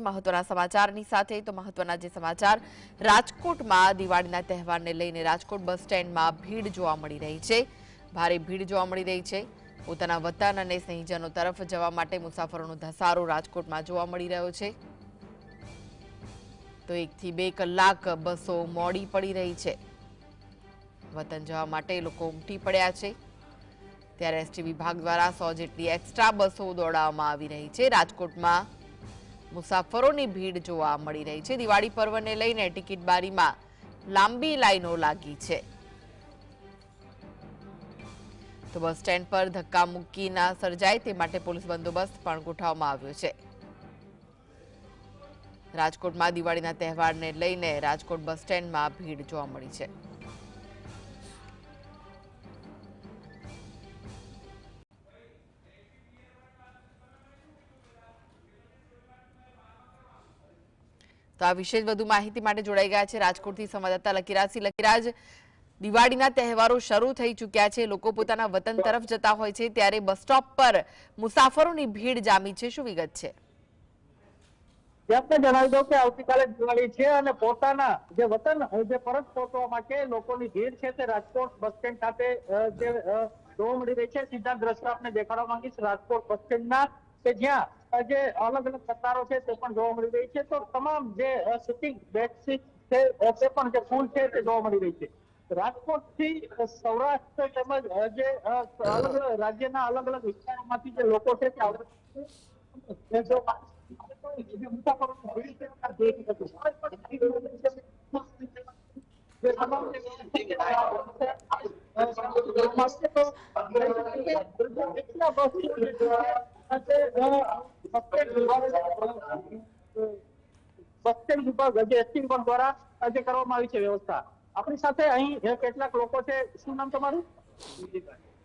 મહત્વના સમાચારની સાથે તો મહત્વના જે સમાચાર રાજકોટમાં દિવાળીના તહેવારને લઈને રાજકોટ બસ સ્ટેન્ડમાં ભીડ જોવા મળી રહી છે। ભારે ભીડ જોવા મળી રહી છે। પોતાના વતન અને સ્નેહીજનો તરફ જવા માટે મુસાફરોનો ધસારો રાજકોટમાં જોવા મળી રહ્યો છે। તો 1 થી 2 કલાક બસો મોડી પડી રહી છે। વતન જવા માટે લોકો ઉમટી પડ્યા છે। ત્યારે એસટી વિભાગ દ્વારા 100 જેટલી એક્સ્ટ્રા બસો દોડાવવામાં આવી રહી છે। રાજકોટમાં મુસાફરોની ભીડ જોવા મળી રહી છે। દિવાળી પર્વને લઈને ટિકિટ બારીમાં લાંબી લાઈનો લાગી છે। તો બસ સ્ટેન્ડ પર ધક્કા મુક્કી ના સર્જાય તે માટે પોલીસ બંદોબસ્ત પણ ગોઠવવામાં આવ્યો છે। રાજકોટમાં દિવાળીના તહેવારને લઈને રાજકોટ બસ સ્ટેન્ડમાં ભીડ જોવા મળી છે। તો આ વિશે વધુ માહિતી માટે જોડાઈ ગયા છે રાજકોટથી સંવાદદાતા લકીરાજસિંહ। લકીરાજ, દિવાળીના તહેવારો શરૂ થઈ ચૂક્યા છે, લોકો પોતાના વતન તરફ જતા હોય છે, ત્યારે બસ સ્ટોપ પર મુસાફરોની ભીડ જામી છે, શું વિગત છે? આપને જણાવી દઉં કે આવતીકાલે દિવાળી છે અને પોતાના જે વતન જે પરત પહોંચવા માટે લોકોની ભીડ છે તે રાજકોટ બસ સ્ટેન્ડ ખાતે જે જોવા મળી રહી છે। સીધા દ્રશ્ય આપને દેખાડવા માંગીશ રાજકોટ બસ સ્ટેન્ડના કે જ્યાં જે અલગ અલગ કતારો છે તે પણ જોવા મળી રહી છે। તો તમામ જે સિટિંગ બેડશીટ છે તે પણ જે ફૂલ છે તે જોવા મળી રહી છે। રાજકોટ થી સૌરાષ્ટ્ર તેમજ જે અલગ અલગ રાજ્યના અલગ અલગ વિસ્તારોમાંથી જે લોકો છે તે બસ સ્ટેન્ડ વિભાગ જે એસટી વિભાગ દ્વારા આજે કરવામાં આવી છે વ્યવસ્થા। આપણી સાથે અહીં કેટલાક લોકો છે। શું નામ તમારું?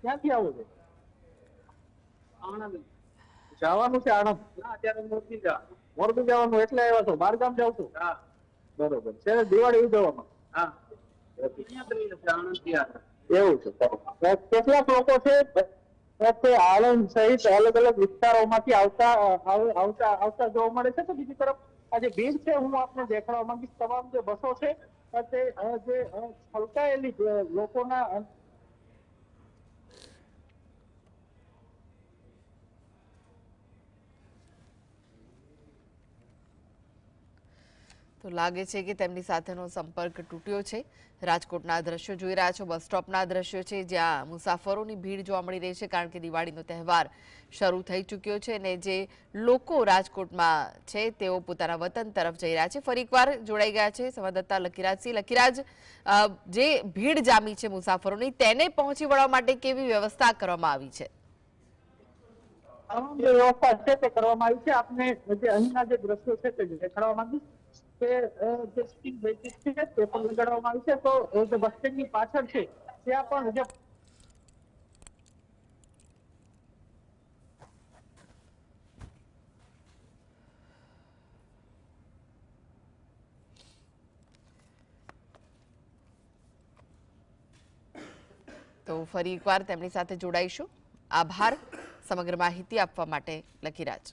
ક્યાંથી આવો છો? આણંદ જવાનું છે। આણંદ અત્યારે મોરબી જવાનું એટલે આવ્યા છો? બાર ગામ જાવ છો? બરોબર છે। દિવાળી ઉજવવામાં એવું છે। કેટલાક લોકો છે આણંદ સહિત અલગ અલગ વિસ્તારોમાંથી આવતા જોવા મળે છે। તો બીજી તરફ આજે ભીડ છે હું આપને દેખાડવા માંગીશ। તમામ જે બસો છે તે જે છલકાયેલી લોકોના તો લાગે છે કે તેમની સાથેનો સંપર્ક તૂટ્યો છે। રાજકોટના દ્રશ્યો જોઈ રહ્યા છો, બસ સ્ટોપના દ્રશ્યો છે, જ્યાં મુસાફરોની ભીડ જોવા મળી રહી છે, કારણ કે દિવાળીનો તહેવાર શરૂ થઈ ચૂક્યો છે અને જે લોકો રાજકોટમાં છે તેઓ પોતાના વતન તરફ જઈ રહ્યા છે। ફરી એકવાર જોડાઈ ગયા છે સંવાદદાતા લકીરાજસિંહ। લકીરાજ, જે ભીડ જામી છે મુસાફરોની, તેને પહોંચી વળવા માટે કેવી વ્યવસ્થા કરવામાં આવી છે? તમામ જે વ્યવસ્થા છે તે કરવામાં આવી છે। આપને જે અહીંના જે દ્રશ્યો છે તે દેખાડવા માંગીશ કે જે સ્ટીલ બેઠક છે તે પણ લગાડવામાં આવી છે। તો જે બસ સ્ટેન્ડની પાછળ છે ત્યાં પણ જે તો ફરી એકવાર તેમની સાથે જોડાઈશું। આભાર સમગ્ર માહિતી આપવા માટે લકીરાજ।